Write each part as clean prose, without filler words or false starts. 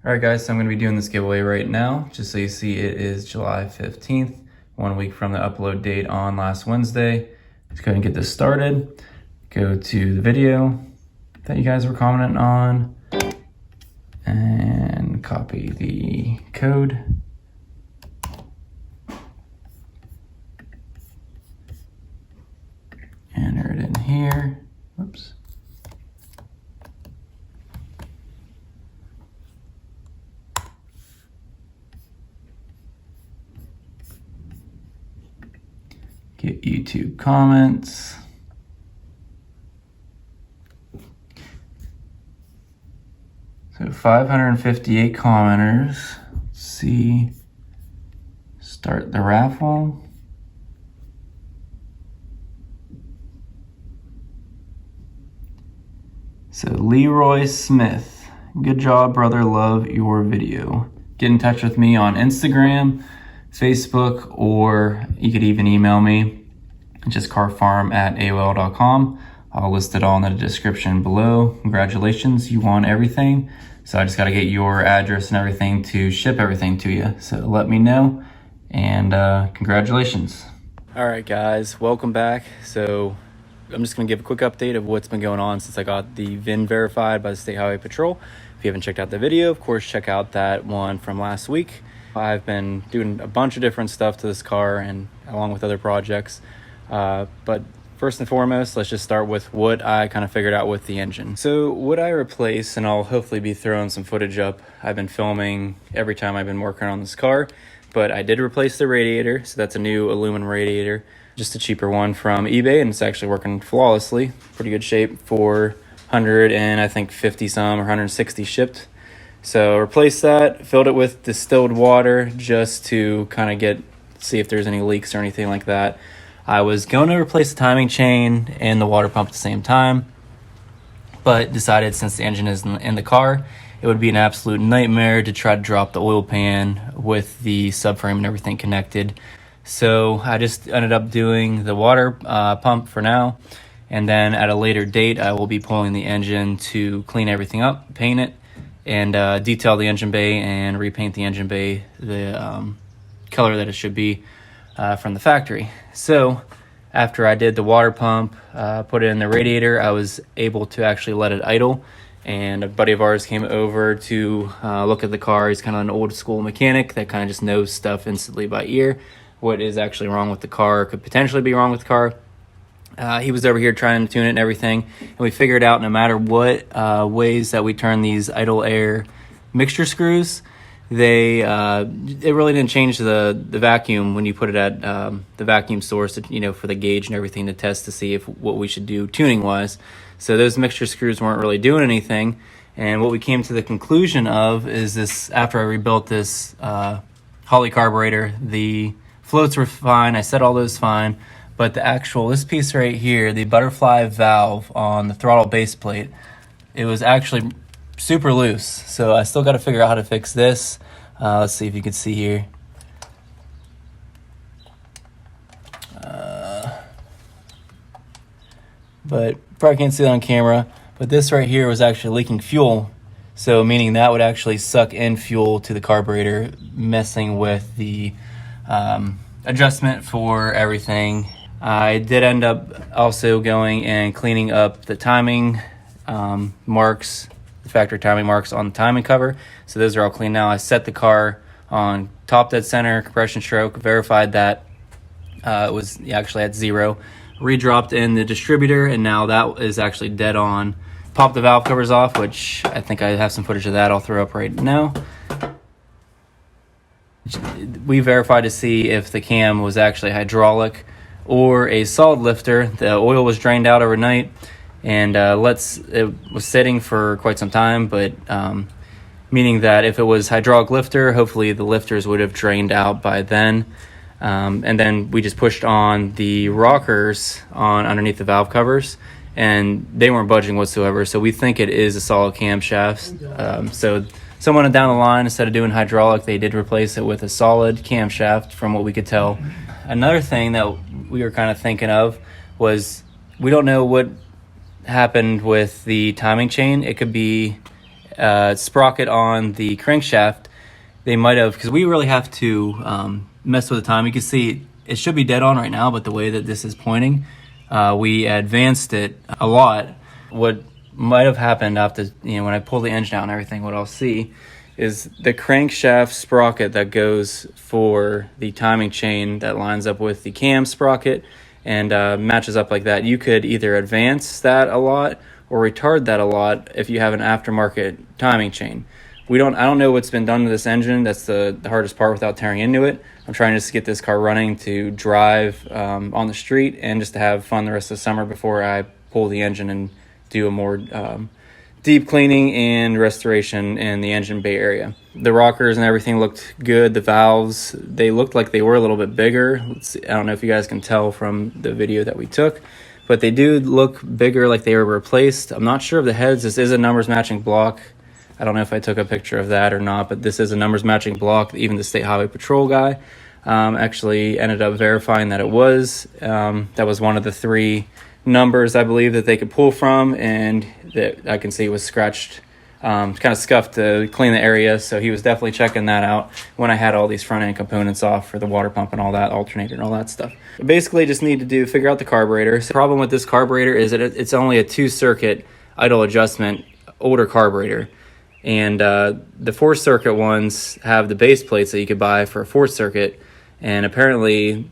Alright guys, so I'm going to be doing this giveaway right now. Just so you see, it is July 15th, 1 week from the upload date on last Wednesday. Let's go ahead and get this started. Go to the video that you guys were commenting on and copy the code. Enter it in here. Whoops. Get YouTube comments. So 558 commenters. Let's see. Start the raffle. So Leroy Smith, good job, brother. Love your video. Get in touch with me on Instagram, Facebook, or you could even email me, just carfarm@aol.com. I'll list it all in the description below. Congratulations, you won everything. So I just gotta get your address and everything to ship everything to you. So let me know, and congratulations. All right, guys, welcome back. So I'm just gonna give a quick update of what's been going on since I got the VIN verified by the State Highway Patrol. If you haven't checked out the video, of course, check out that one from last week. I've been doing a bunch of different stuff to this car and along with other projects. But first and foremost, let's just start with what I kind of figured out with the engine. So what I replaced, and I'll hopefully be throwing some footage up, I've been filming every time I've been working on this car, but I did replace the radiator. So that's a new aluminum radiator, just a cheaper one from eBay, and it's actually working flawlessly. Pretty good shape for 100 and I think 50 some or 160 shipped. So replaced that, filled it with distilled water just to kind of see if there's any leaks or anything like that. I was going to replace the timing chain and the water pump at the same time, but decided since the engine is in the car, it would be an absolute nightmare to try to drop the oil pan with the subframe and everything connected. So I just ended up doing the water pump for now, and then at a later date, I will be pulling the engine to clean everything up, paint it, and detail the engine bay and repaint the engine bay the color that it should be from the factory. So after I did the water pump, put it in the radiator, I was able to actually let it idle, and a buddy of ours came over to look at the car. He's kind of an old school mechanic that kind of just knows stuff instantly by ear. What is actually wrong with the car, could potentially be wrong with the car. He was over here trying to tune it and everything, and we figured out no matter what ways that we turn these idle air mixture screws, it really didn't change the vacuum when you put it at the vacuum source, for the gauge and everything to test to see what we should do tuning wise. So those mixture screws weren't really doing anything, and what we came to the conclusion of is this: after I rebuilt this Holley carburetor, the floats were fine, I set all those fine, but this piece right here, the butterfly valve on the throttle base plate, it was actually super loose. So I still got to figure out how to fix this. Let's see if you can see here. But probably can't see that on camera, but this right here was actually leaking fuel. So meaning that would actually suck in fuel to the carburetor, messing with the adjustment for everything. I did end up also going and cleaning up the timing marks, the factory timing marks on the timing cover. So those are all clean now. I set the car on top dead center, compression stroke, verified that it was actually at 0. Redropped in the distributor, and now that is actually dead on. Popped the valve covers off, which I think I have some footage of that I'll throw up right now. We verified to see if the cam was actually hydraulic or a solid lifter. The oil was drained out overnight, and it was sitting for quite some time, but meaning that if it was hydraulic lifter, hopefully the lifters would have drained out by then. And then we just pushed on the rockers underneath the valve covers, and they weren't budging whatsoever. So we think it is a solid camshaft. So someone down the line, instead of doing hydraulic, they did replace it with a solid camshaft from what we could tell. Another thing that we were kind of thinking of was, we don't know what happened with the timing chain. It could be sprocket on the crankshaft, they might have, because we really have to mess with the time. You can see it should be dead on right now, but the way that this is pointing, we advanced it a lot. What might have happened after, when I pull the engine out and everything, what I'll see is the crankshaft sprocket that goes for the timing chain that lines up with the cam sprocket and matches up like that. You could either advance that a lot or retard that a lot if you have an aftermarket timing chain. I don't know what's been done to this engine. That's the hardest part without tearing into it. I'm trying just to get this car running to drive on the street and just to have fun the rest of the summer before I pull the engine and do a more deep cleaning and restoration in the engine bay area. The rockers and everything looked good. The valves, they looked like they were a little bit bigger. I don't know if you guys can tell from the video that we took, but they do look bigger, like they were replaced. I'm not sure of the heads. This is a numbers matching block. I don't know if I took a picture of that or not, but this is a numbers matching block. Even the State Highway Patrol guy actually ended up verifying that it was. That was one of the 3 numbers, I believe, that they could pull from, and that I can see was scratched, kind of scuffed to clean the area. So he was definitely checking that out when I had all these front end components off for the water pump and all that, alternator and all that stuff. Basically, just need to figure out the carburetor. So the problem with this carburetor is that it's only a 2-circuit idle adjustment, older carburetor. And the 4-circuit ones have the base plates that you could buy for a 4-circuit, and apparently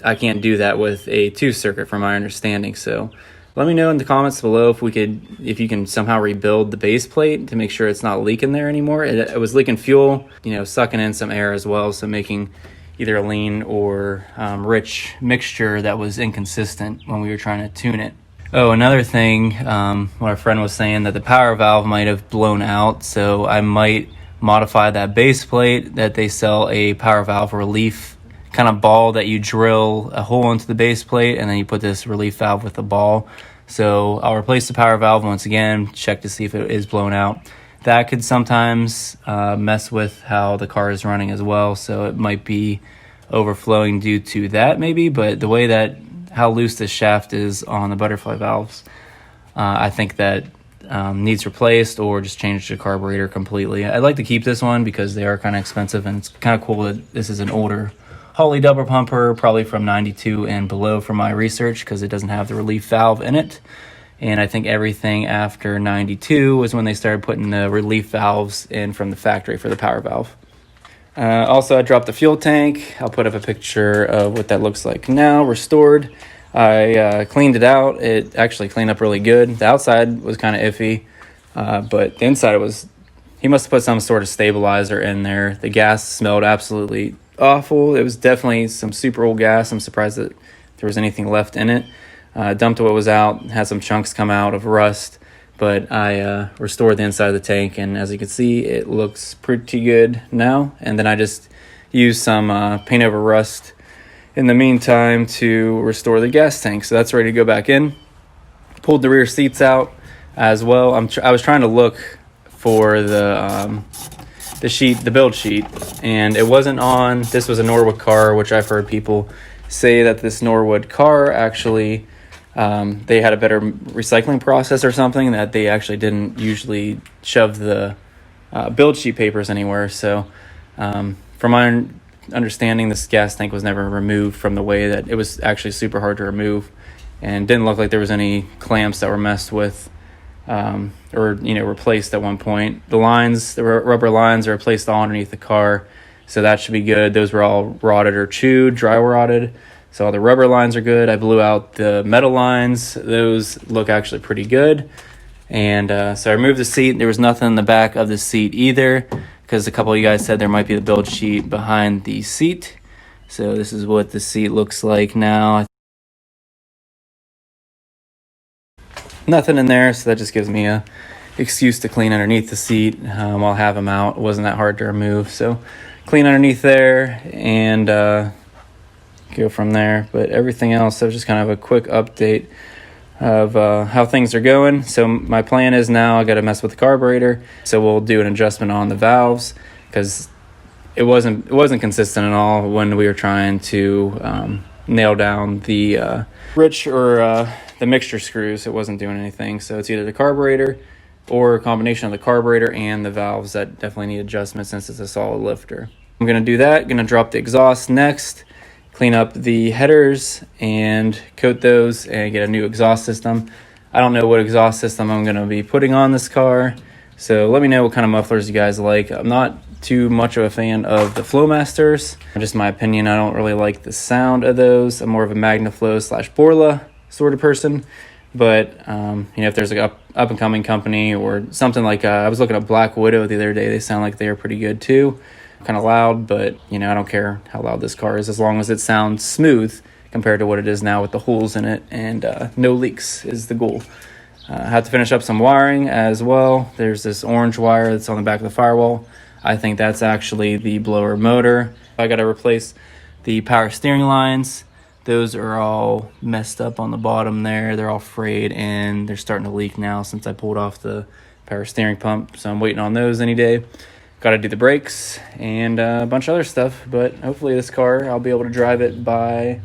I can't do that with a 2-circuit from my understanding. So let me know in the comments below if you can somehow rebuild the base plate to make sure it's not leaking there anymore. It was leaking fuel, sucking in some air as well, so making either a lean or rich mixture that was inconsistent when we were trying to tune it. Oh, another thing, what our friend was saying, that the power valve might have blown out, so I might modify that base plate, that they sell a power valve relief kind of ball that you drill a hole into the base plate, and then you put this relief valve with the ball. So I'll replace the power valve once again, check to see if it is blown out. That could sometimes mess with how the car is running as well, so it might be overflowing due to that maybe, but the way that how loose this shaft is on the butterfly valves, I think that needs replaced or just change the carburetor completely. I'd like to keep this one because they are kind of expensive, and it's kind of cool that this is an older Holley double pumper, probably from 92 and below from my research, because it doesn't have the relief valve in it. And I think everything after 92 was when they started putting the relief valves in from the factory for the power valve. Also, I dropped the fuel tank. I'll put up a picture of what that looks like now, restored. I cleaned it out. It actually cleaned up really good. The outside was kind of iffy, but the inside he must have put some sort of stabilizer in there. The gas smelled absolutely awful. It was definitely some super old gas. I'm surprised that there was anything left in it. Dumped what was out, had some chunks come out of rust. But I restored the inside of the tank, and as you can see, it looks pretty good now. And then I just used some paint over rust in the meantime to restore the gas tank. So that's ready to go back in. Pulled the rear seats out as well. I was trying to look for the build sheet, and it wasn't on. This was a Norwood car, which I've heard people say that this Norwood car actually, they had a better recycling process or something, that they actually didn't usually shove the build sheet papers anywhere. So from my understanding, this gas tank was never removed from the way that it was actually super hard to remove, and didn't look like there was any clamps that were messed with or replaced at one point. The rubber lines are placed all underneath the car, so that should be good. Those were all rotted or chewed, dry rotted. So all the rubber lines are good. I blew out the metal lines. Those look actually pretty good. And so I removed the seat. There was nothing in the back of the seat either, because a couple of you guys said there might be the build sheet behind the seat. So this is what the seat looks like now. Nothing in there, so that just gives me a excuse to clean underneath the seat. I'll have them out. It wasn't that hard to remove. So clean underneath there and go from there. But everything else, so just kind of a quick update of how things are going. So my plan is now I got to mess with the carburetor. So we'll do an adjustment on the valves, because it wasn't consistent at all when we were trying to nail down the rich or the mixture screws. It wasn't doing anything. So it's either the carburetor or a combination of the carburetor and the valves that definitely need adjustment since it's a solid lifter. I'm going to do that. Going to drop the exhaust next, clean up the headers and coat those and get a new exhaust system. I don't know what exhaust system I'm going to be putting on this car, so let me know what kind of mufflers you guys like. I'm not too much of a fan of the Flowmasters. Just my opinion, I don't really like the sound of those. I'm more of a Magnaflow / Borla sort of person. But if there's like up and coming company or something like I was looking at Black Widow the other day, they sound like they're pretty good too. Kind of loud, but I don't care how loud this car is as long as it sounds smooth compared to what it is now with the holes in it, and no leaks is the goal. I have to finish up some wiring as well. There's this orange wire that's on the back of the firewall. I think that's actually the blower motor. I got to replace the power steering lines. Those are all messed up on the bottom there. They're all frayed and they're starting to leak now since I pulled off the power steering pump. So I'm waiting on those any day. Got to do the brakes and a bunch of other stuff. But hopefully this car, I'll be able to drive it by,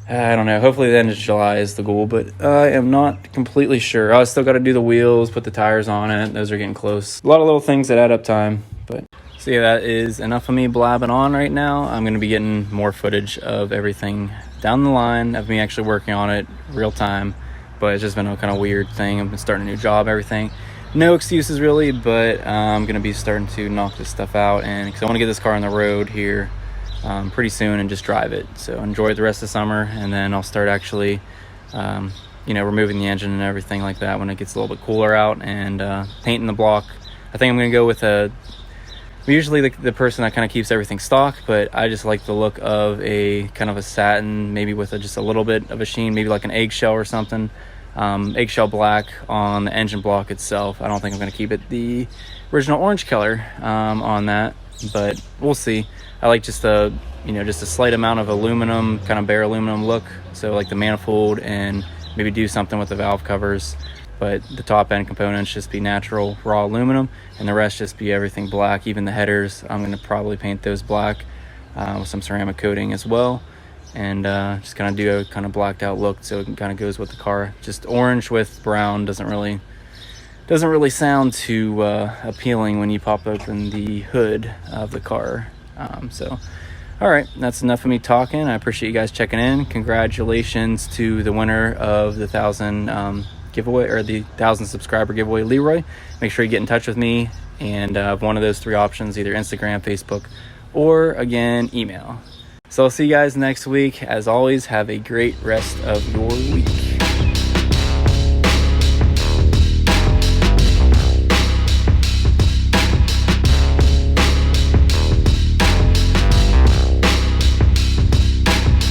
I don't know, hopefully the end of July is the goal. But I am not completely sure. I still got to do the wheels, put the tires on it. Those are getting close. A lot of little things that add up time. But so yeah, that is enough of me blabbing on right now. I'm going to be getting more footage of everything down the line of me actually working on it real time. But it's just been a kind of weird thing. I've been starting a new job, everything. No excuses really, but I'm going to be starting to knock this stuff out. And because I want to get this car on the road here pretty soon and just drive it. So enjoy the rest of the summer, and then I'll start actually, removing the engine and everything like that when it gets a little bit cooler out, and painting the block. I think I'm going to go with I'm usually the person that kind of keeps everything stock, but I just like the look of a kind of a satin, maybe with just a little bit of a sheen, maybe like an eggshell or something. Eggshell black on the engine block itself. I don't think I'm going to keep it the original orange color on that, but we'll see. I like just a slight amount of aluminum, kind of bare aluminum look. So like the manifold, and maybe do something with the valve covers. But the top end components just be natural raw aluminum, and the rest just be everything black. Even the headers, I'm going to probably paint those black with some ceramic coating as well, and just kind of do a kind of blacked out look so it kind of goes with the car. Just orange with brown doesn't really sound too appealing when you pop open the hood of the car. All right, that's enough of me talking. I appreciate you guys checking in. Congratulations to the winner of the 1,000 giveaway, or the 1,000 subscriber giveaway, Leroy. Make sure you get in touch with me, and one of those three options, either Instagram, Facebook, or again, email. So I'll see you guys next week. As always, have a great rest of your week.